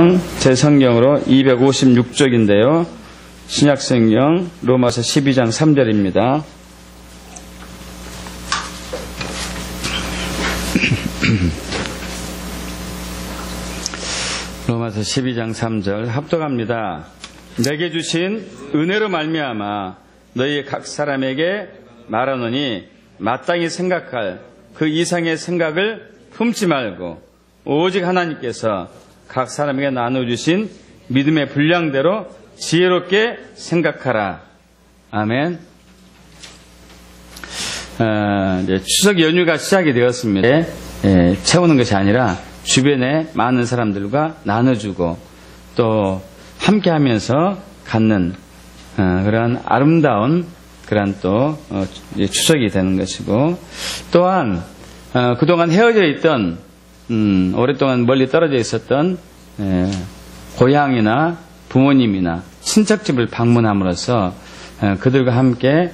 성경, 제 성경으로 256쪽인데요. 신약성경 로마서 12장 3절입니다. 로마서 12장 3절 합독합니다. 내게 주신 은혜로 말미암아 너희 각 사람에게 말하노니 마땅히 생각할 그 이상의 생각을 품지 말고 오직 하나님께서 각 사람에게 나눠주신 믿음의 분량대로 지혜롭게 생각하라. 아멘. 이제 추석 연휴가 시작이 되었습니다. 채우는 것이 아니라 주변에 많은 사람들과 나눠주고 또 함께 하면서 갖는 그런 아름다운 그런 또 추석이 되는 것이고, 또한 그동안 헤어져 있던 오랫동안 멀리 떨어져 있었던 고향이나 부모님이나 친척집을 방문함으로써 그들과 함께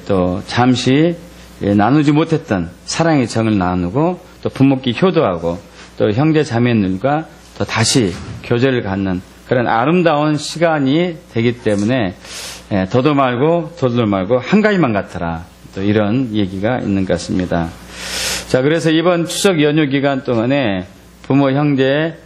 또 잠시 나누지 못했던 사랑의 정을 나누고 또 부모끼리 효도하고 또 형제 자매들과 또 다시 교제를 갖는 그런 아름다운 시간이 되기 때문에 더도 말고 도도 말고 한가위만 같아라, 또 이런 얘기가 있는 것 같습니다. 자, 그래서 이번 추석 연휴 기간 동안에 부모, 형제,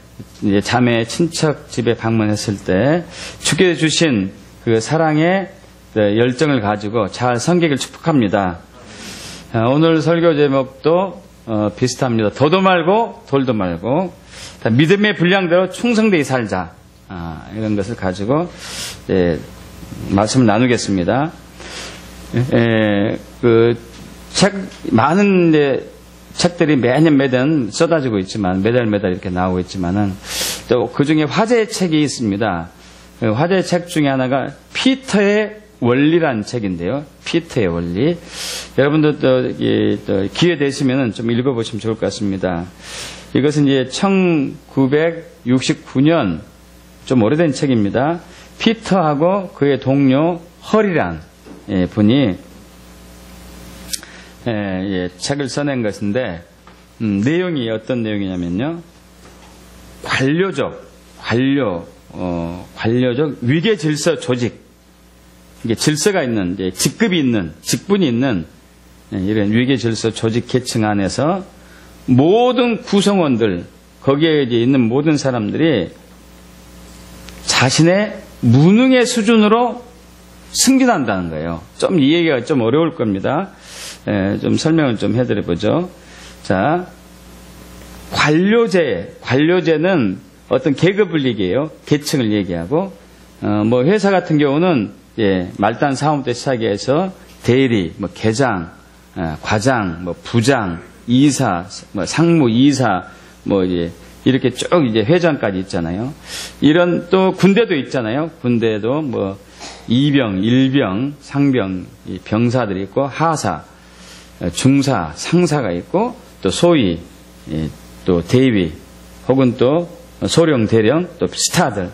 자매, 친척 집에 방문했을 때 주께서 주신 그 사랑의 열정을 가지고 잘 섬기기를 축복합니다. 오늘 설교 제목도 비슷합니다. 더도 말고 돌도 말고 믿음의 분량대로 충성되이 살자, 이런 것을 가지고 말씀을 나누겠습니다. 그 책 많은 책들이 매년 쏟아지고 있지만 매달 이렇게 나오고 있지만은 또 그 중에 화제의 책이 있습니다. 화제의 책 중에 하나가 피터의 원리라는 책인데요. 피터의 원리. 여러분도 또 기회 되시면은 좀 읽어보시면 좋을 것 같습니다. 이것은 이제 1969년 좀 오래된 책입니다. 피터하고 그의 동료 헐이란 분이 책을 써낸 것인데, 내용이 어떤 내용이냐면요, 관료적 위계 질서 조직, 이게 질서가 있는, 직급이 있는, 직분이 있는 이런 위계 질서 조직 계층 안에서 모든 구성원들, 거기에 이제 있는 모든 사람들이 자신의 무능의 수준으로 승진한다는 거예요. 좀 이 얘기가 좀 어려울 겁니다. 좀 설명을 좀 해드려보죠. 자, 관료제는 어떤 계급을 얘기해요. 계층을 얘기하고, 뭐 회사 같은 경우는 말단 사원부터 시작해서 대리, 뭐 계장, 과장, 뭐 부장, 이사, 뭐 상무, 이사, 뭐 이렇게 쭉 회장까지 있잖아요. 이런 또 군대도 있잖아요. 군대도 뭐 이병, 일병, 상병, 병사들이 있고, 하사, 중사, 상사가 있고, 또 소위, 또 대위, 혹은 또 소령, 대령, 또 스타들.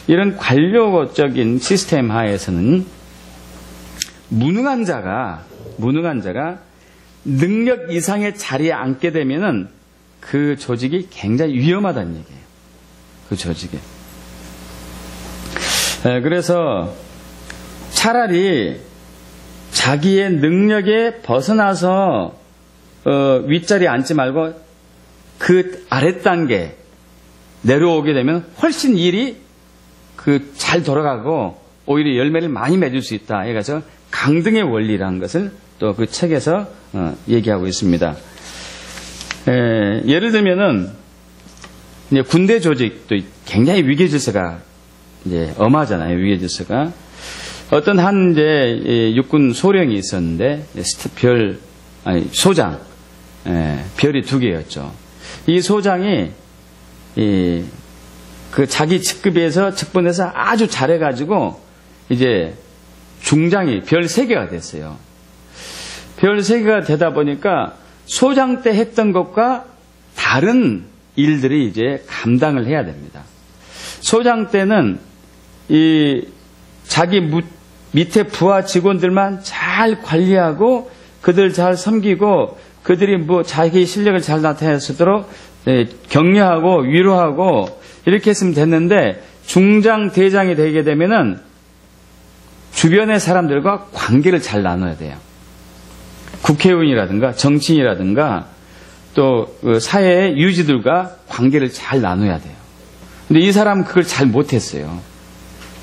이런 관료적인 시스템 하에서는 무능한 자가 능력 이상의 자리에 앉게 되면은 그 조직이 굉장히 위험하다는 얘기예요. 그 조직이. 그래서 차라리 자기의 능력에 벗어나서 윗자리에 앉지 말고 그 아랫단계 내려오게 되면 훨씬 일이 잘 돌아가고 오히려 열매를 많이 맺을 수 있다. 그래서 강등의 원리라는 것을 또 그 책에서 얘기하고 있습니다. 예를 들면은 이제 군대 조직도 굉장히 위계 질서가 엄하잖아요. 위계 질서가. 어떤 한 육군 소령이 있었는데 소장, 별이 2개였죠. 이 소장이 그 자기 직분에서 아주 잘해가지고 이제 중장이 별 3개가 됐어요. 별 3개가 되다 보니까 소장 때 했던 것과 다른 일들이 이제 감당을 해야 됩니다. 소장 때는 자기 밑에 부하 직원들만 잘 관리하고 그들 잘 섬기고 그들이 자기 실력을 잘 나타낼 수 있도록 격려하고 위로하고 이렇게 했으면 됐는데 중장, 대장이 되게 되면은 주변의 사람들과 관계를 잘 나눠야 돼요. 국회의원이라든가 정치인이라든가 또 그 사회의 유지들과 관계를 잘 나눠야 돼요. 근데 이 사람은 그걸 잘 못했어요.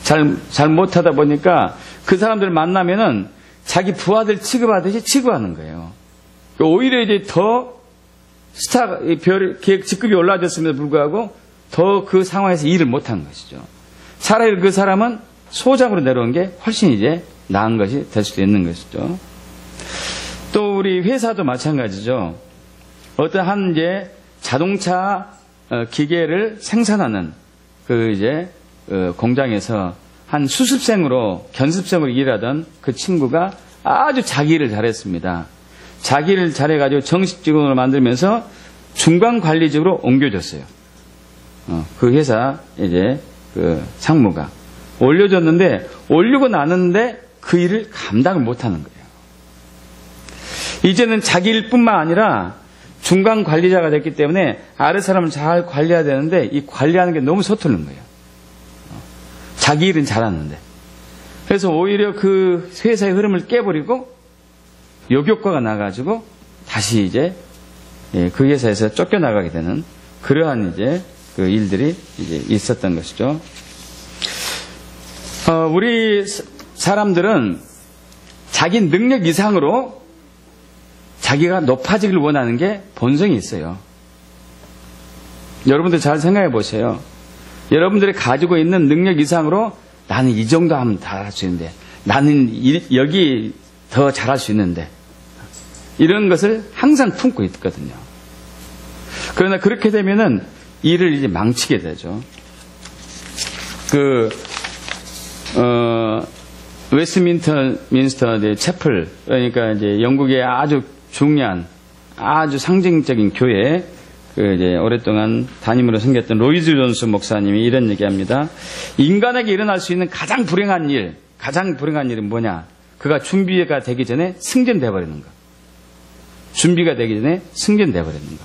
잘 못하다 보니까 그 사람들 만나면은 자기 부하들 취급하듯이 취급하는 거예요. 오히려 이제 더 직급이 올라졌음에도 불구하고 더 그 상황에서 일을 못한 것이죠. 차라리 그 사람은 소장으로 내려온 게 훨씬 이제 나은 것이 될 수도 있는 것이죠. 또 우리 회사도 마찬가지죠. 어떠한 이제 자동차 기계를 생산하는 그 이제 공장에서 한 수습생으로 견습생으로 일하던 그 친구가 아주 자기 일을 잘했습니다. 자기 일을 잘해가지고 정식 직원으로 만들면서 중간 관리직으로 옮겨졌어요. 그 회사 이제 그 상무가 올려줬는데 올리고 나는데 그 일을 감당을 못하는 거예요. 이제는 자기 일뿐만 아니라 중간 관리자가 됐기 때문에 아래 사람을 잘 관리해야 되는데 이 관리하는 게 너무 서투른 거예요. 자기 일은 잘하는데. 그래서 오히려 그 회사의 흐름을 깨버리고 역효과가 나가지고 다시 이제 그 회사에서 쫓겨나가게 되는 그러한 이제 그 일들이 이제 있었던 것이죠. 우리 사람들은 자기 능력 이상으로 자기가 높아지기를 원하는 게 본성이 있어요. 여러분들 잘 생각해 보세요. 여러분들이 가지고 있는 능력 이상으로 나는 이 정도 하면 다 할 수 있는데 나는 여기 더 잘할 수 있는데 이런 것을 항상 품고 있거든요. 그러나 그렇게 되면은 일을 이제 망치게 되죠. 웨스트민스터 채플, 그러니까 이제 영국의 아주 중요한, 아주 상징적인 교회, 이제 오랫동안 담임으로 섬겼던 로이즈 존스 목사님이 이런 얘기합니다. 인간에게 일어날 수 있는 가장 불행한 일은 뭐냐? 그가 준비가 되기 전에 승진돼 버리는 것. 준비가 되기 전에 승진돼 버리는 것.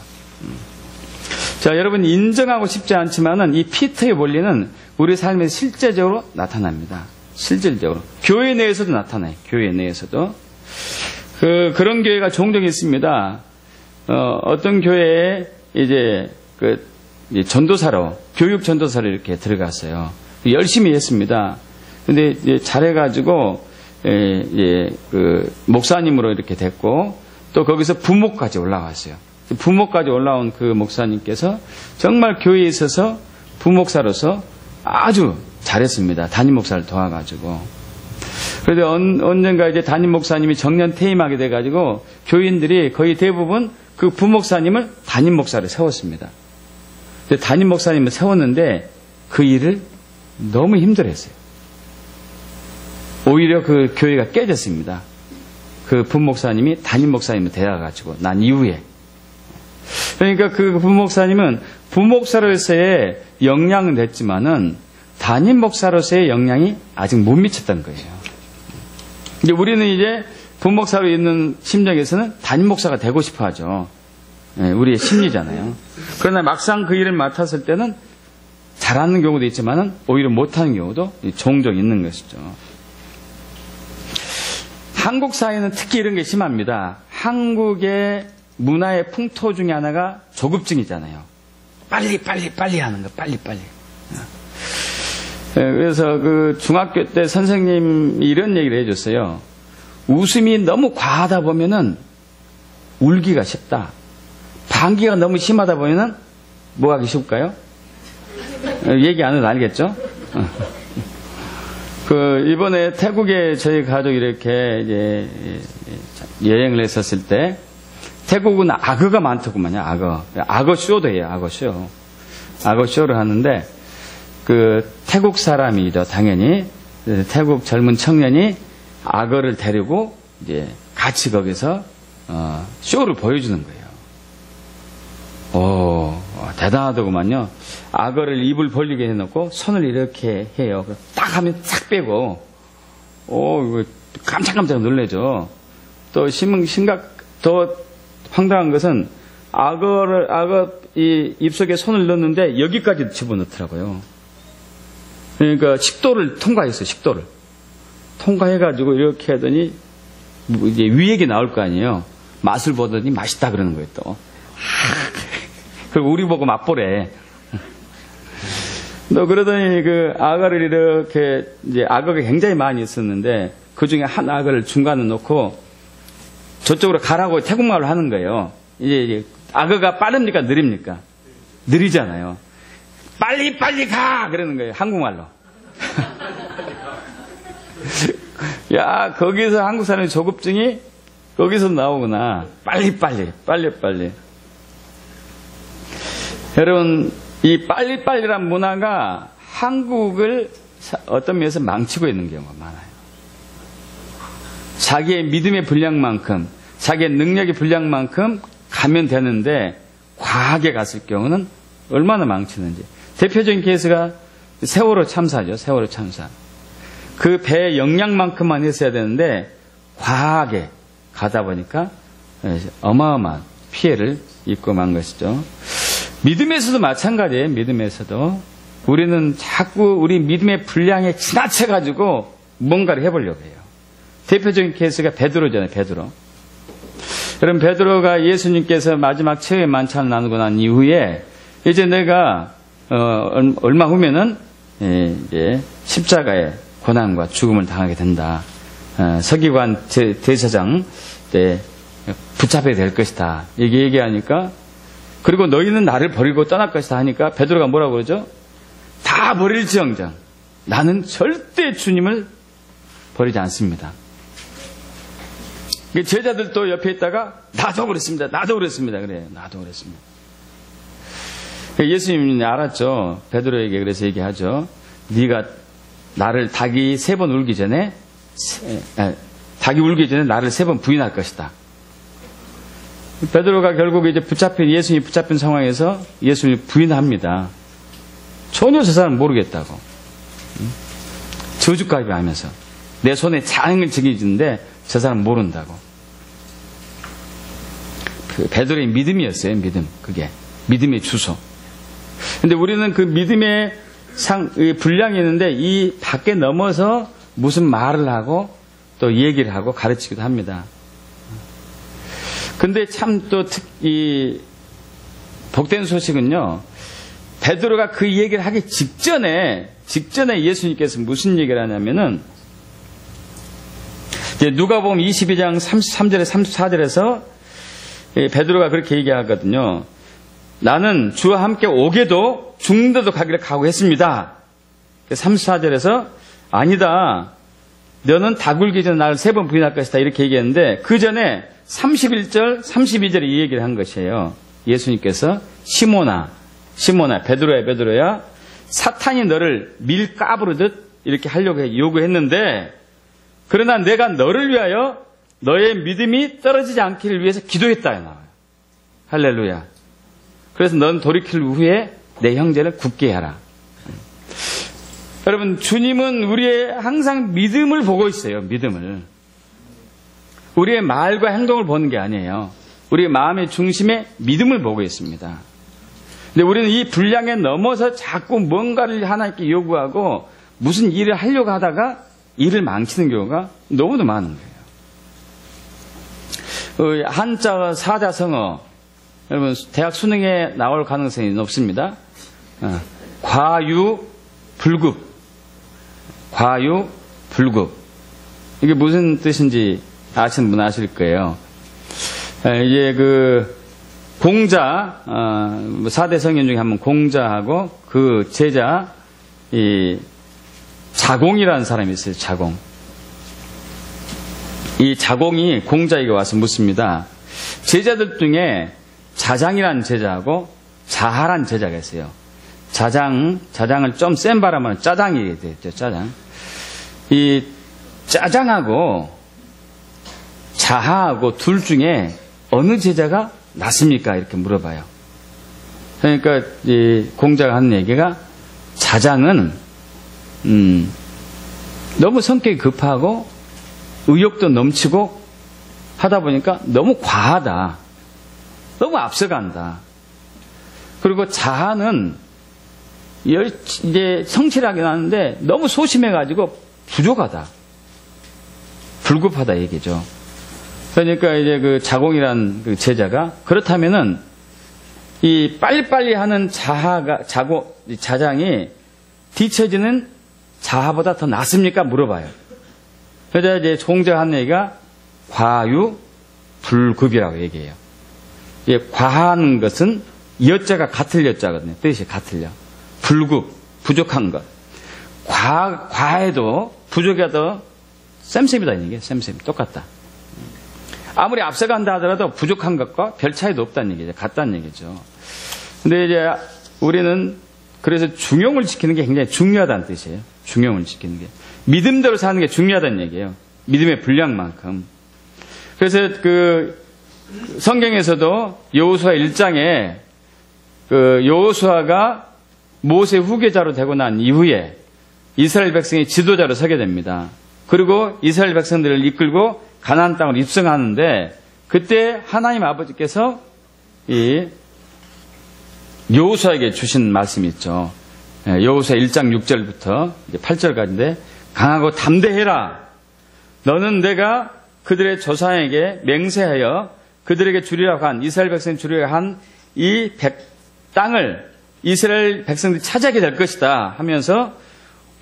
자, 여러분 인정하고 싶지 않지만은 이 피터의 원리는 우리 삶에서 실제적으로 나타납니다. 실질적으로. 교회 내에서도 나타나요. 교회 내에서도. 그런 교회가 종종 있습니다. 어떤 교회에 이제 전도사로, 교육 전도사로 이렇게 들어갔어요. 열심히 했습니다. 근데 이제 잘해가지고, 목사님으로 이렇게 됐고, 또 거기서 부목까지 올라왔어요. 부목까지 올라온 그 목사님께서 정말 교회에 있어서 부목사로서 아주 잘했습니다. 담임 목사를 도와가지고. 그런데 언젠가 이제 담임 목사님이 정년 퇴임하게 돼가지고 교인들이 거의 대부분 그 부목사님을 담임 목사를 세웠습니다. 근데 담임 목사님을 세웠는데 그 일을 너무 힘들어했어요. 오히려 그 교회가 깨졌습니다. 그 부목사님이 담임 목사님을 데려가지고 난 이후에. 그러니까 그 부목사님은 부목사로서의 역량은 됐지만은 담임 목사로서의 역량이 아직 못 미쳤다는 거예요. 이제 우리는 이제 부목사로 있는 심정에서는 담임 목사가 되고 싶어 하죠. 우리의 심리잖아요. 그러나 막상 그 일을 맡았을 때는 잘하는 경우도 있지만은 오히려 못하는 경우도 종종 있는 것이죠. 한국 사회는 특히 이런 게 심합니다. 한국의 문화의 풍토 중에 하나가 조급증이잖아요. 빨리 하는 거, 빨리. 그래서 그 중학교 때 선생님이 이런 얘기를 해줬어요. 웃음이 너무 과하다 보면은 울기가 쉽다. 방귀가 너무 심하다 보면은 뭐 하기 쉽을까요? 얘기 안 해도 알겠죠? 이번에 태국에 저희 가족이 이렇게 이제 여행을 했었을 때 태국은 악어가 많더구만요. 악어 쇼도 해요. 악어 쇼를 하는데 태국 사람이죠. 당연히 태국 젊은 청년이 악어를 데리고 이제 같이 거기서 쇼를 보여주는 거예요. 대단하더구만요. 악어를 입을 벌리게 해놓고 손을 이렇게 해요. 딱 하면 싹 빼고 이거 깜짝깜짝 놀라죠. 또 더 황당한 것은 악어 이 입속에 손을 넣는데 여기까지 집어넣더라고요. 그러니까 식도를 통과했어요. 식도를 통과해가지고 이렇게 하더니 이제 위액이 나올 거 아니에요. 맛을 보더니 맛있다 그러는 거예요. 또 그리고 우리 보고 맛보래. 또 그러더니 그 악어를 이렇게 이제 악어가 굉장히 많이 있었는데 그 중에 한 악어를 중간에 놓고 저쪽으로 가라고 태국말로 하는 거예요. 이제 악어가 빠릅니까 느립니까? 느리잖아요. 빨리 가 그러는 거예요. 한국말로. 야 거기서 한국 사람의 조급증이 거기서 나오구나. 빨리. 여러분 이 빨리란 문화가 한국을 어떤 면에서 망치고 있는 경우가 많아요. 자기의 믿음의 분량만큼 자기의 능력의 분량만큼 가면 되는데 과하게 갔을 경우는 얼마나 망치는지. 대표적인 케이스가 세월호 참사죠. 세월호 참사. 그 배의 역량만큼만 했어야 되는데 과하게 가다 보니까 어마어마한 피해를 입고 만 것이죠. 믿음에서도 마찬가지예요. 믿음에서도 우리는 자꾸 우리 믿음의 분량에 지나쳐가지고 뭔가를 해보려고 해요. 대표적인 케이스가 베드로잖아요. 베드로. 여러분 베드로가 예수님께서 마지막 최후의 만찬을 나누고 난 이후에 이제 내가 얼마 후면은 이제 십자가의 고난과 죽음을 당하게 된다. 서기관 대제사장 때 붙잡아야 될 것이다. 이게 얘기하니까 그리고 너희는 나를 버리고 떠날 것이다 하니까 베드로가 뭐라고 그러죠? 다 버릴지언정 나는 절대 주님을 버리지 않습니다. 제자들도 옆에 있다가 나도 그랬습니다. 그래요. 나도 그랬습니다. 예수님이 알았죠. 베드로에게 그래서 얘기하죠. 네가 나를 닭이 3번 울기 전에 나를 3번 부인할 것이다. 베드로가 결국 이제 예수님이 붙잡힌 상황에서 예수님을 부인합니다. 전혀 저 사람 모르겠다고. 저주까지 하면서 내 손에 장을 쥐기는데 저 사람 모른다고. 그 베드로의 믿음이었어요. 믿음. 그게 믿음의 주소. 근데 우리는 그 믿음의 분량이 있는데 이 밖에 넘어서 무슨 말을 하고 또 얘기를 하고 가르치기도 합니다. 근데 참 또 이 복된 소식은요. 베드로가 그 얘기를 하기 직전에 예수님께서 무슨 얘기를 하냐면은 누가복음 22장 33절에 34절에서 베드로가 그렇게 얘기하거든요. 나는 주와 함께 오게도 죽는데도 가기를 각오했습니다. 34절에서 아니다. 너는 닭 울기 전에 나를 3번 부인할 것이다. 이렇게 얘기했는데 그 전에 31절, 32절에 이 얘기를 한 것이에요. 예수님께서 시몬아, 베드로야, 사탄이 너를 밀 까부르듯 이렇게 하려고 요구했는데 그러나 내가 너를 위하여 너의 믿음이 떨어지지 않기를 위해서 기도했다. 나와요. 할렐루야. 그래서 넌 돌이킬 후에 내 형제를 굳게 하라. 여러분 주님은 우리의 항상 믿음을 보고 있어요. 믿음을. 우리의 말과 행동을 보는 게 아니에요. 우리의 마음의 중심에 믿음을 보고 있습니다. 근데 우리는 이 분량에 넘어서 자꾸 뭔가를 하나님께 요구하고 무슨 일을 하려고 하다가 일을 망치는 경우가 너무도 많은 거예요. 한자 사자성어 여러분 대학 수능에 나올 가능성이 높습니다. 과유불급 이게 무슨 뜻인지 아시는 분 아실 거예요. 이게 그 공자 4대 성인 중에 한 번 공자하고 그 제자 이 자공이라는 사람이 있어요. 자공. 이 자공이 공자에게 와서 묻습니다. 제자들 중에 자장이라는 제자하고 자하라는 제자가 있어요. 자장을 좀 센 바람은 짜장이 되죠. 짜장. 이 짜장하고 자하하고 둘 중에 어느 제자가 낫습니까? 이렇게 물어봐요. 그러니까 이 공자가 하는 얘기가 자장은 너무 성격이 급하고 의욕도 넘치고 하다 보니까 너무 과하다. 너무 앞서간다. 그리고 자아는 이제 성실하게 하는데 너무 소심해가지고 부족하다. 불급하다 얘기죠. 그러니까 이제 그 자공이란 그 제자가 그렇다면은 이 빨리빨리 하는 자장이 뒤처지는 자아보다 더 낫습니까? 물어봐요. 그래서 이제 총재가 한 얘기가 과유 불급이라고 얘기해요. 예, 과한 것은 여자가 같을 여자거든요. 뜻이 같을요. 불급, 부족한 것. 과해도 부족해도 쌤쌤이다 이게 쌤쌤 똑같다. 아무리 앞서간다 하더라도 부족한 것과 별 차이도 없다는 얘기죠. 같다는 얘기죠. 근데 이제 우리는 그래서 중용을 지키는 게 굉장히 중요하다는 뜻이에요. 중용을 지키는 게. 믿음대로 사는 게 중요하다는 얘기예요. 믿음의 분량만큼. 그래서 그 성경에서도 여호수아 1장에 그 여호수아가 모세 후계자로 되고 난 이후에 이스라엘 백성의 지도자로 서게 됩니다. 그리고 이스라엘 백성들을 이끌고 가나안 땅을 입성하는데 그때 하나님 아버지께서 이 여호수아에게 주신 말씀이 있죠. 여호수아 1장 6절부터 8절까지인데 강하고 담대해라. 너는 내가 그들의 조상에게 맹세하여 그들에게 주리라고 한 이스라엘 백성 주리라고 한 이 땅을 이스라엘 백성들이 차지하게 될 것이다 하면서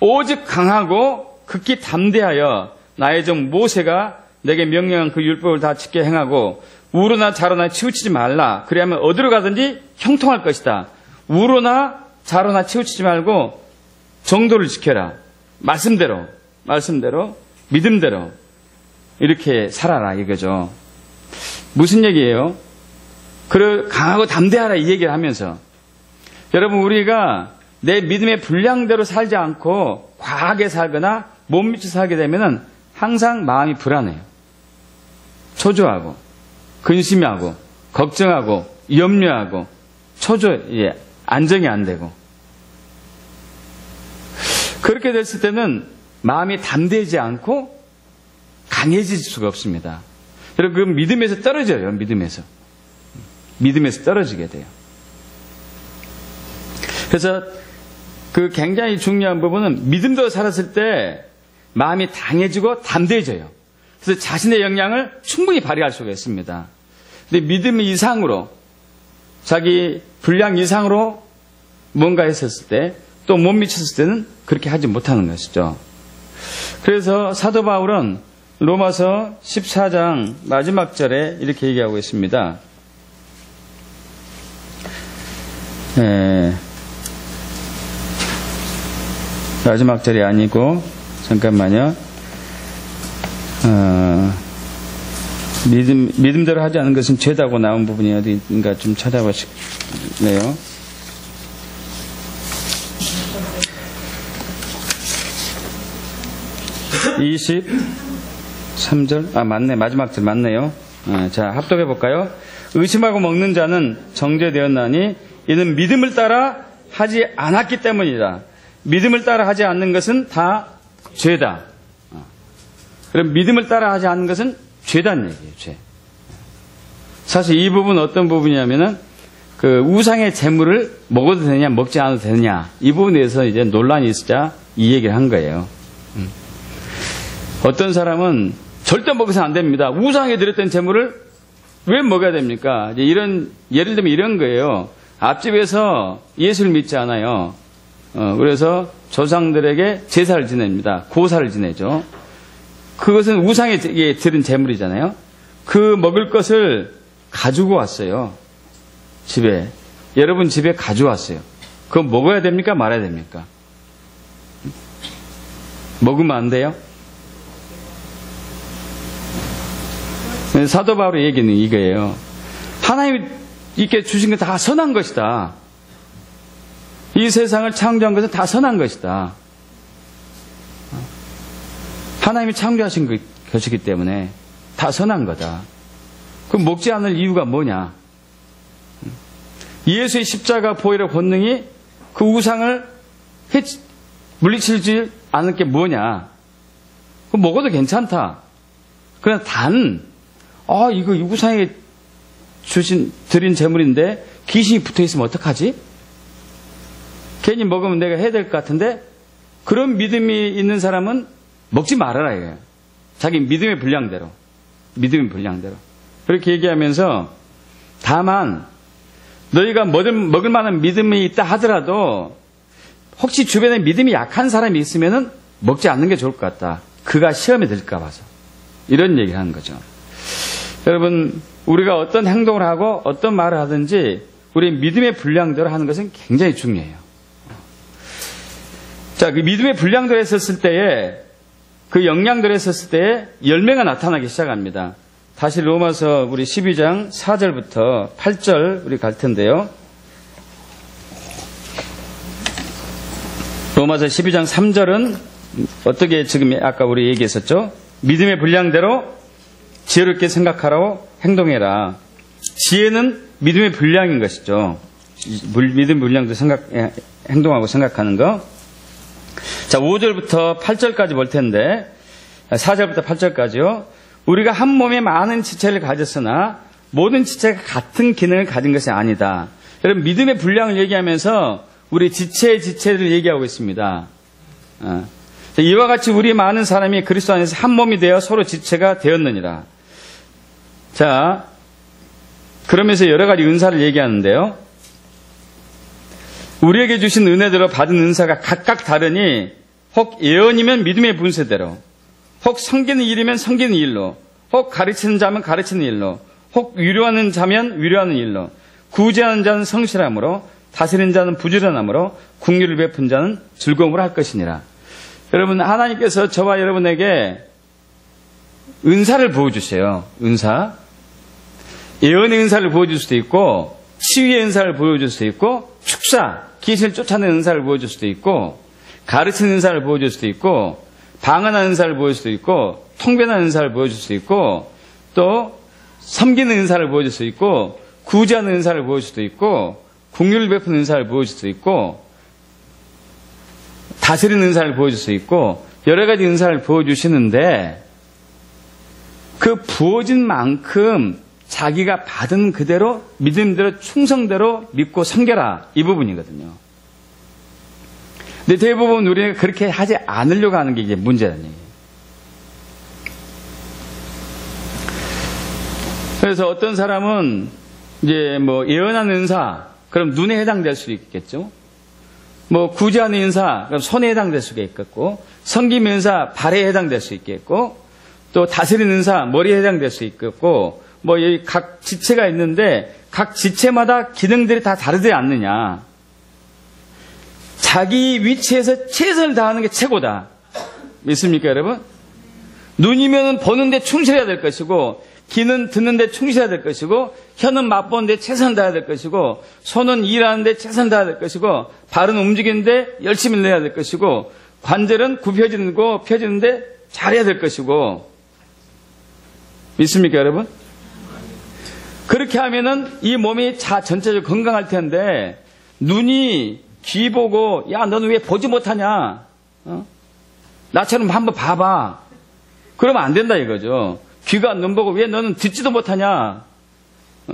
오직 강하고 극히 담대하여 나의 종 모세가 내게 명령한 그 율법을 다 지켜 행하고 우로나 좌로나 치우치지 말라. 그래야만 어디로 가든지 형통할 것이다. 우로나 좌로나 치우치지 말고 정도를 지켜라. 말씀대로 믿음대로 이렇게 살아라 이거죠. 무슨 얘기예요? 강하고 담대하라 이 얘기를 하면서 여러분 우리가 내 믿음의 분량대로 살지 않고 과하게 살거나 못 미쳐 살게 되면은 항상 마음이 불안해요. 초조하고 근심하고 걱정하고 염려하고 안정이 안 되고 그렇게 됐을 때는 마음이 담대하지 않고 강해질 수가 없습니다. 여러분 그 믿음에서 떨어져요. 믿음에서 떨어지게 돼요. 그래서 그 굉장히 중요한 부분은 믿음대로 살았을 때 마음이 강해지고 담대해져요. 그래서 자신의 역량을 충분히 발휘할 수가 있습니다. 근데 믿음 이상으로 자기 분량 이상으로 뭔가 했었을 때 또 못 미쳤을 때는 그렇게 하지 못하는 것이죠. 그래서 사도 바울은 로마서 14장 마지막 절에 이렇게 얘기하고 있습니다. 마지막 절이 아니고 잠깐만요. 믿음대로 하지 않은 것은 죄다고 나온 부분이 어디인가 좀 찾아보시네요. 이 23절 맞네. 마지막 절 맞네요. 자, 합독해 볼까요? 의심하고 먹는 자는 정죄되었나니 이는 믿음을 따라 하지 않았기 때문이다. 믿음을 따라 하지 않는 것은 다 죄다. 그럼 믿음을 따라 하지 않는 것은 죄다는 얘기예요. 죄. 사실 이 부분은 어떤 부분이냐면은 그 우상의 재물을 먹어도 되냐 먹지 않아도 되느냐 이 부분에 대해서 이제 논란이 있자 이 얘기를 한 거예요. 어떤 사람은 절대 먹어서는 안 됩니다. 우상에 드렸던 재물을 왜 먹어야 됩니까? 이제 예를 들면 이런 거예요. 앞집에서 예수를 믿지 않아요. 그래서 조상들에게 제사를 지냅니다. 고사를 지내죠. 그것은 우상에 드린 재물이잖아요. 그 먹을 것을 가지고 왔어요. 집에. 여러분 집에 가져왔어요. 그거 먹어야 됩니까? 말아야 됩니까? 먹으면 안 돼요? 사도 바울의 얘기는 이거예요. 하나님이 이렇게 주신 건 다 선한 것이다. 이 세상을 창조한 것은 다 선한 것이다. 하나님이 창조하신 것이기 때문에 다 선한 거다. 그럼 먹지 않을 이유가 뭐냐? 예수의 십자가 보혈의 권능이 그 우상을 물리치지 않을 게 뭐냐? 그럼 먹어도 괜찮다. 그러나 이거 우상에 드린 재물인데 귀신이 붙어 있으면 어떡하지? 괜히 먹으면 내가 해야 될 것 같은데 그런 믿음이 있는 사람은 먹지 말아라 이거예요. 자기 믿음의 분량대로. 그렇게 얘기하면서 다만 너희가 먹을 만한 믿음이 있다 하더라도 혹시 주변에 믿음이 약한 사람이 있으면은 먹지 않는 게 좋을 것 같다. 그가 시험에 들까 봐서. 이런 얘기를 하는 거죠. 여러분, 우리가 어떤 행동을 하고 어떤 말을 하든지 우리 믿음의 분량대로 하는 것은 굉장히 중요해요. 자, 그 믿음의 분량대로 했었을 때에 그 역량대로 했었을 때에 열매가 나타나기 시작합니다. 다시 로마서 우리 12장 4절부터 8절 우리 갈 텐데요. 로마서 12장 3절은 어떻게 지금 아까 우리 얘기했었죠? 믿음의 분량대로 지혜롭게 생각하라고 행동해라. 지혜는 믿음의 분량인 것이죠. 믿음의 분량도 행동하고 생각하는 거. 자, 5절부터 8절까지 볼 텐데 4절부터 8절까지요. 우리가 한 몸에 많은 지체를 가졌으나 모든 지체가 같은 기능을 가진 것이 아니다. 여러분, 믿음의 분량을 얘기하면서 우리 지체를 얘기하고 있습니다. 이와 같이 우리 많은 사람이 그리스도 안에서 한 몸이 되어 서로 지체가 되었느니라. 자, 그러면서 여러 가지 은사를 얘기하는데요. 우리에게 주신 은혜대로 받은 은사가 각각 다르니 혹 예언이면 믿음의 분세대로, 혹 섬기는 일이면 섬기는 일로, 혹 가르치는 자면 가르치는 일로, 혹 위로하는 자면 위로하는 일로, 구제하는 자는 성실함으로, 다스리는 자는 부지런함으로, 긍휼을 베푼 자는 즐거움으로 할 것이니라. 여러분, 하나님께서 저와 여러분에게 은사를 부어주세요. 은사. 예언의 은사를 부어줄 수도 있고, 치유의 은사를 부어줄 수도 있고, 축사, 귀신을 쫓아내는 은사를 부어줄 수도 있고, 가르치는 은사를 부어줄 수도 있고, 방언하는 은사를 보여줄 수도 있고, 통변하는 은사를 보여줄 수도 있고, 또 섬기는 은사를 보여줄 수도 있고, 구제하는 은사를 보여줄 수도 있고, 긍휼을 베푸는 은사를 보여줄 수도 있고, 다스리는 은사를 보여줄 수 있고, 여러 가지 은사를 보여주시는데 그 부어진 만큼 자기가 받은 그대로 믿음대로 충성대로 믿고 섬겨라, 이 부분이거든요. 근데 대부분 우리가 그렇게 하지 않으려고 하는 게 이제 문제라는 얘기예요. 그래서 어떤 사람은 이제 뭐 예언하는 은사, 그럼 눈에 해당될 수도 있겠죠. 뭐 구제하는 은사, 그럼 손에 해당될 수가 있겠고, 섬김의 은사, 발에 해당될 수 있겠고, 또 다스리는 은사, 머리에 해당될 수 있겠고, 뭐 각 지체가 있는데 각 지체마다 기능들이 다 다르지 않느냐. 자기 위치에서 최선을 다하는 게 최고다. 믿습니까, 여러분? 눈이면 보는데 충실해야 될 것이고, 귀는 듣는데 충실해야 될 것이고, 혀는 맛보는데 최선을 다해야 될 것이고, 손은 일하는데 최선을 다해야 될 것이고, 발은 움직이는데 열심히 내야 될 것이고, 관절은 굽혀지고 펴지는데 잘해야 될 것이고. 믿습니까, 여러분? 그렇게 하면은 이 몸이 전체적으로 건강할 텐데, 눈이 귀 보고, 야, 너는 왜 보지 못하냐? 나처럼 한번 봐봐. 그러면 안 된다 이거죠. 귀가 눈 보고, 왜 너는 듣지도 못하냐?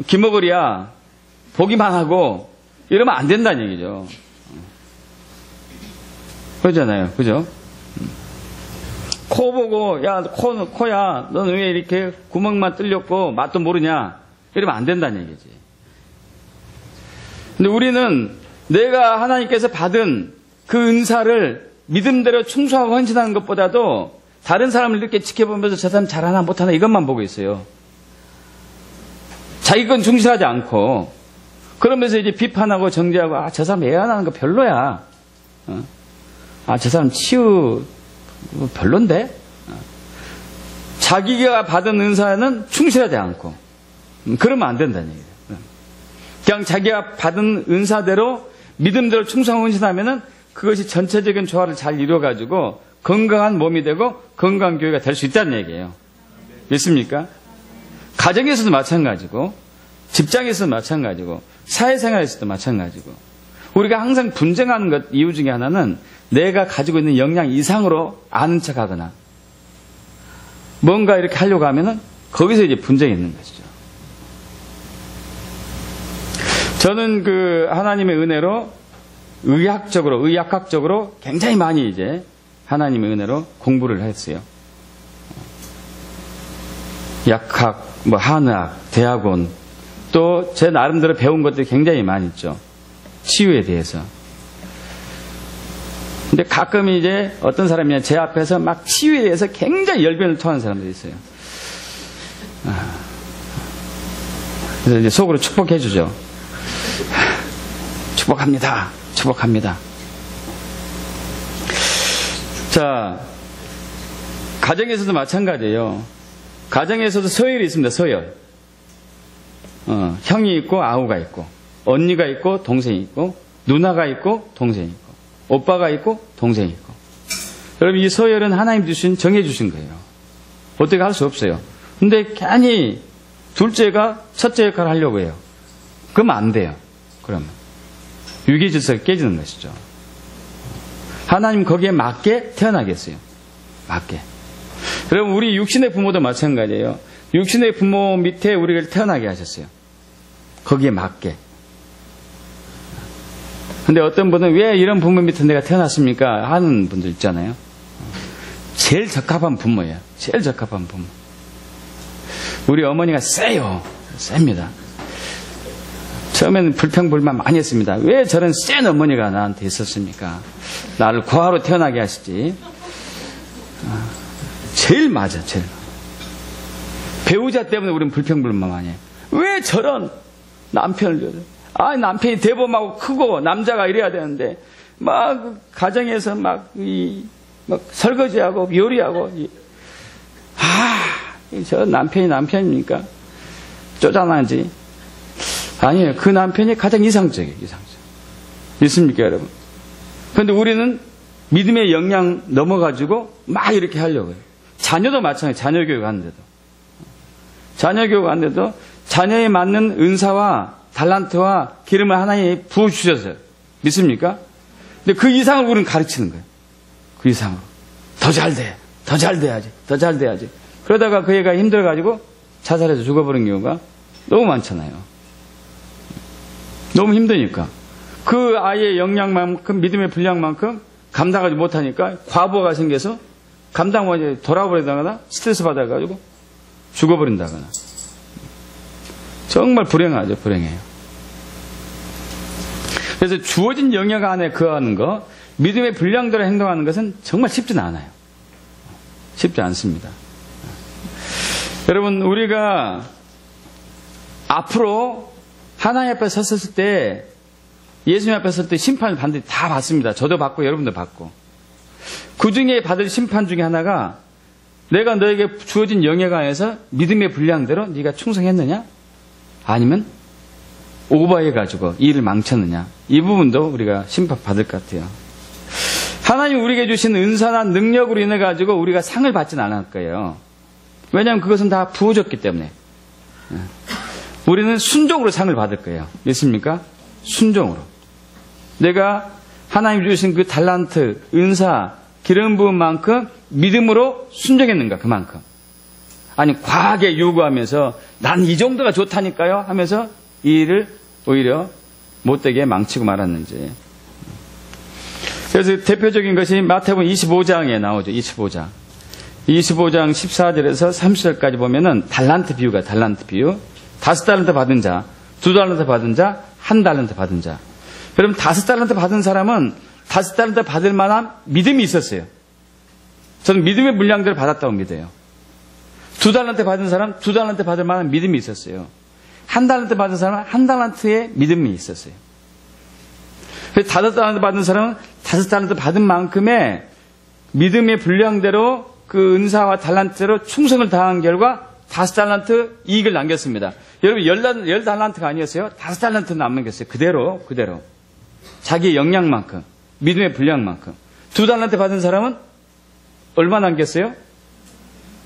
귀머거리야. 보기만 하고. 이러면 안 된다는 얘기죠. 그러잖아요. 그죠? 코 보고, 야, 코야. 너는 왜 이렇게 구멍만 뚫렸고, 맛도 모르냐? 이러면 안 된다는 얘기지. 근데 우리는 내가 하나님께서 받은 그 은사를 믿음대로 충성하고 헌신하는 것보다도 다른 사람을 이렇게 지켜보면서 저 사람 잘하나 못하나 이것만 보고 있어요. 자기 건 중시하지 않고, 그러면서 이제 비판하고 정죄하고, 아, 저 사람 애안하는 거 별로야. 아, 저 사람 치유 별론데? 자기가 받은 은사는 충실하지 않고, 그러면 안 된다는 얘기예요. 그냥 자기가 받은 은사대로 믿음대로 충성 헌신하면은 그것이 전체적인 조화를 잘 이루어가지고 건강한 몸이 되고 건강한 교회가 될 수 있다는 얘기예요. 믿습니까? 가정에서도 마찬가지고, 직장에서도 마찬가지고, 사회생활에서도 마찬가지고, 우리가 항상 분쟁하는 것 이유 중에 하나는 내가 가지고 있는 역량 이상으로 아는 척 하거나 뭔가 이렇게 하려고 하면은 거기서 이제 분쟁이 있는 것이죠. 저는 그 하나님의 은혜로 의학학적으로 굉장히 많이 이제 하나님의 은혜로 공부를 했어요. 약학, 한의학, 대학원, 또 제 나름대로 배운 것들이 굉장히 많이 있죠. 치유에 대해서. 근데 가끔 이제 어떤 사람이 제 앞에서 막 치유에 대해서 굉장히 열변을 토하는 사람들이 있어요. 그래서 이제 속으로 축복해 주죠. 축복합니다. 축복합니다. 자, 가정에서도 마찬가지예요. 가정에서도 서열이 있습니다. 서열. 형이 있고 아우가 있고 언니가 있고 동생이 있고 누나가 있고 동생이 있고 오빠가 있고 동생이 있고. 여러분, 이 서열은 하나님 정해주신 거예요. 어떻게 할 수 없어요. 근데 괜히 둘째가 첫째 역할을 하려고 해요. 그러면 안 돼요. 그러면 유기 질서가 깨지는 것이죠. 하나님 거기에 맞게 태어나겠어요. 맞게. 여러분, 우리 육신의 부모도 마찬가지예요. 육신의 부모 밑에 우리를 태어나게 하셨어요. 거기에 맞게. 근데 어떤 분은 왜 이런 부모 밑에 내가 태어났습니까? 하는 분들 있잖아요. 제일 적합한 부모예요. 제일 적합한 부모. 우리 어머니가 세요. 셉니다. 처음에는 불평불만 많이 했습니다. 왜 저런 센 어머니가 나한테 있었습니까? 나를 고아로 태어나게 하시지. 제일 맞아, 제일. 배우자 때문에 우리는 불평불만 많이 해요. 왜 저런 남편을 줘요? 남편이 대범하고 크고 남자가 이래야 되는데 막 가정에서 막 설거지하고 요리하고 저 남편이 남편입니까? 쪼잔하지. 아니에요. 그 남편이 가장 이상적이에요. 있습니까, 여러분? 그런데 우리는 믿음의 영향 넘어가지고 막 이렇게 하려고 해요. 자녀도 마찬가지예요. 자녀 교육하는데도. 자녀 교육하는데도 자녀에 맞는 은사와 달란트와 기름을 하나님이 부어주셨어요. 믿습니까? 근데 그 이상을 우리는 가르치는 거예요. 그 이상으로. 더 잘 돼. 더 잘 돼야지. 더 잘 돼야지. 그러다가 그 애가 힘들어가지고 자살해서 죽어버린 경우가 너무 많잖아요. 너무 힘드니까. 그 아이의 역량만큼, 믿음의 분량만큼 감당하지 못하니까 과부하가 생겨서 감당 못해 돌아버리다거나 스트레스 받아가지고 죽어버린다거나. 정말 불행하죠. 불행해요. 그래서 주어진 영역 안에 거하는 거, 믿음의 분량대로 행동하는 것은 정말 쉽지는 않아요. 쉽지 않습니다. 여러분, 우리가 앞으로 하나님 앞에 섰을 때, 예수님 앞에 섰을 때 심판을 반드시 다 받습니다. 저도 받고 여러분도 받고. 그 중에 받을 심판 중에 하나가 내가 너에게 주어진 영역 안에서 믿음의 분량대로 네가 충성했느냐? 아니면 오버해가지고 일을 망쳤느냐? 이 부분도 우리가 심판 받을 것 같아요. 하나님 우리에게 주신 은사나 능력으로 인해가지고 우리가 상을 받지는 않을 거예요. 왜냐하면 그것은 다 부어졌기 때문에. 우리는 순종으로 상을 받을 거예요. 믿습니까? 순종으로. 내가 하나님 주신 그 달란트, 은사, 기름 부음만큼 믿음으로 순종했는가, 그만큼. 아니, 과하게 요구하면서 난 이 정도가 좋다니까요 하면서 이 일을 오히려 못되게 망치고 말았는지. 그래서 대표적인 것이 마태복음 25장에 나오죠. 25장 14절에서 30절까지 보면은 달란트 비유가 달란트 비유. 5달란트 받은 자, 2달란트 받은 자, 1달란트 받은 자. 여러분, 5달란트 받은 사람은 5달란트 받을 만한 믿음이 있었어요. 저는 믿음의 분량대로 받았다고 믿어요. 2달란트 받은 사람, 2달란트 받을 만한 믿음이 있었어요. 1달란트 받은 사람은 1달란트의 믿음이 있었어요. 5달란트 받은 사람은 5달란트 받은 만큼의 믿음의 분량대로 그 은사와 달란트로 충성을 다한 결과 5달란트 이익을 남겼습니다. 여러분, 10달란트가 아니었어요. 5달란트 남겼어요. 그대로. 자기의 역량만큼, 믿음의 분량만큼. 2달란트 받은 사람은 얼마 남겼어요?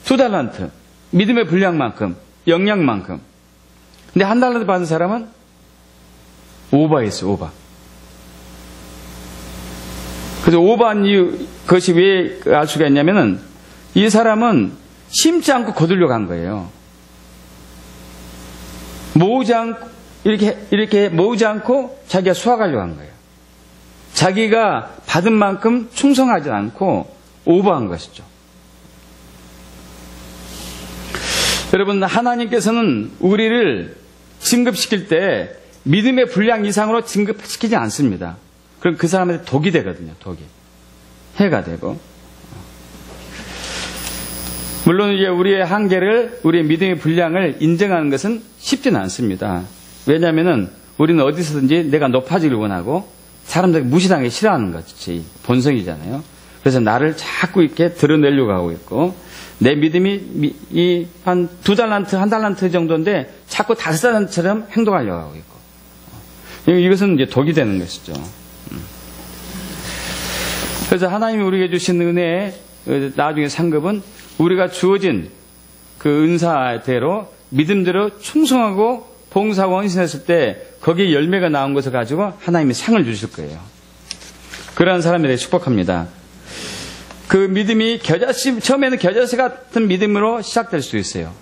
2달란트. 믿음의 분량만큼, 역량만큼. 근데 1달란트 받은 사람은 오버했어요. 오버. 그래서 오버한 이유, 그것이 왜 알 수가 있냐면은 이 사람은 심지 않고 거두려고 한 거예요. 모으지 않고 이렇게 모으지 않고 자기가 수확하려고 한 거예요. 자기가 받은 만큼 충성하지 않고 오버한 것이죠. 여러분, 하나님께서는 우리를 진급시킬 때 믿음의 분량 이상으로 진급시키지 않습니다. 그럼 그 사람한테 독이 되거든요. 독이. 해가 되고. 물론 이제 우리의 한계를, 우리의 믿음의 분량을 인정하는 것은 쉽지는 않습니다. 왜냐하면은 우리는 어디서든지 내가 높아지길 원하고 사람들이 무시당하기 싫어하는 것이 본성이잖아요. 그래서 나를 자꾸 이렇게 드러내려고 하고 있고, 내 믿음이 한 2달란트, 1달란트 정도인데 자꾸 5달란트처럼 행동하려고 하고 있고, 이것은 이제 독이 되는 것이죠. 그래서 하나님이 우리에게 주신 은혜의 나중에 상급은 우리가 주어진 그 은사대로 믿음대로 충성하고 봉사하고 헌신했을 때 거기에 열매가 나온 것을 가지고 하나님이 상을 주실 거예요. 그러한 사람들에게 축복합니다. 그 믿음이 처음에는 겨자씨 같은 믿음으로 시작될 수 있어요.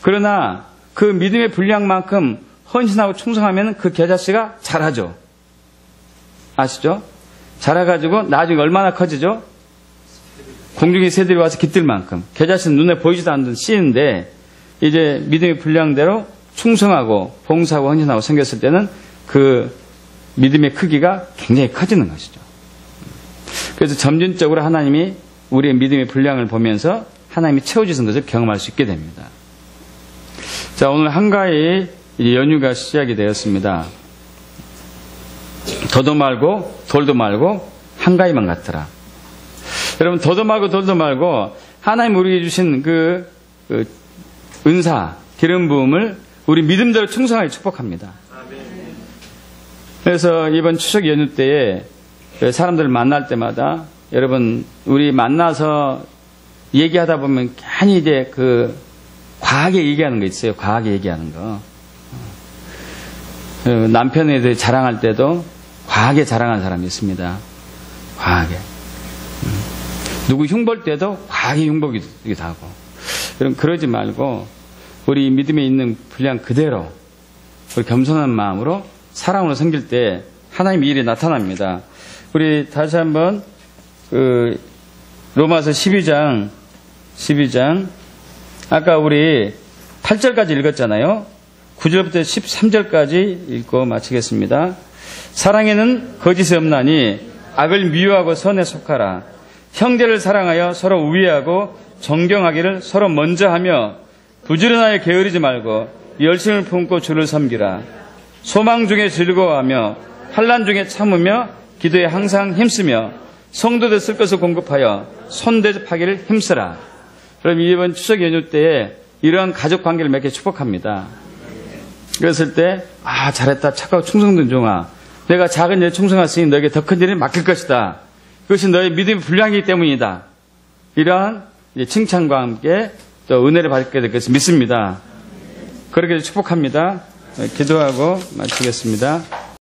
그러나 그 믿음의 분량만큼 헌신하고 충성하면 그 겨자씨가 자라죠. 아시죠? 자라가지고 나중에 얼마나 커지죠? 공중의 새들이 와서 깃들 만큼. 겨자씨는 눈에 보이지도 않는 씨인데 이제 믿음의 분량대로 충성하고 봉사하고 헌신하고 생겼을 때는 그 믿음의 크기가 굉장히 커지는 것이죠. 그래서 점진적으로 하나님이 우리의 믿음의 분량을 보면서 하나님이 채워주신 것을 경험할 수 있게 됩니다. 자, 오늘 한가위 연휴가 시작이 되었습니다. 더도 말고 돌도 말고 한가위만 같더라. 여러분, 더도 말고 돌도 말고 하나님 우리에게 주신 그 은사, 기름 부음을 우리 믿음대로 충성하게 축복합니다. 그래서 이번 추석 연휴 때에 사람들을 만날 때마다 여러분, 우리 만나서 얘기하다 보면 괜히 이제 그 과하게 얘기하는 거 있어요. 과하게 얘기하는 거. 남편에 대해 자랑할 때도 과하게 자랑하는 사람이 있습니다. 과하게. 누구 흉볼 때도 과하게 흉보기도 하고. 여러분, 그러지 말고 우리 믿음에 있는 분량 그대로 우리 겸손한 마음으로 사랑으로 섬길 때 하나님의 일이 나타납니다. 우리 다시 한번 로마서 12장 아까 우리 8절까지 읽었잖아요. 9절부터 13절까지 읽고 마치겠습니다. 사랑에는 거짓이 없나니 악을 미워하고 선에 속하라. 형제를 사랑하여 서로 우애하고 존경하기를 서로 먼저 하며 부지런하여 게으르지 말고 열심을 품고 주를 섬기라. 소망 중에 즐거워하며 환난 중에 참으며 기도에 항상 힘쓰며 성도들 쓸 것을 공급하여 손대접하기를 힘쓰라. 그럼 이번 추석 연휴 때에 이러한 가족 관계를 맺게 축복합니다. 그랬을 때 잘했다, 착하고 충성된 종아, 내가 작은 일에 충성했으니 너에게 더 큰 일을 맡길 것이다. 그것이 너의 믿음의 분량이기 때문이다. 이러한 칭찬과 함께 또 은혜를 받게 될 것을 믿습니다. 그렇게 축복합니다. 기도하고 마치겠습니다.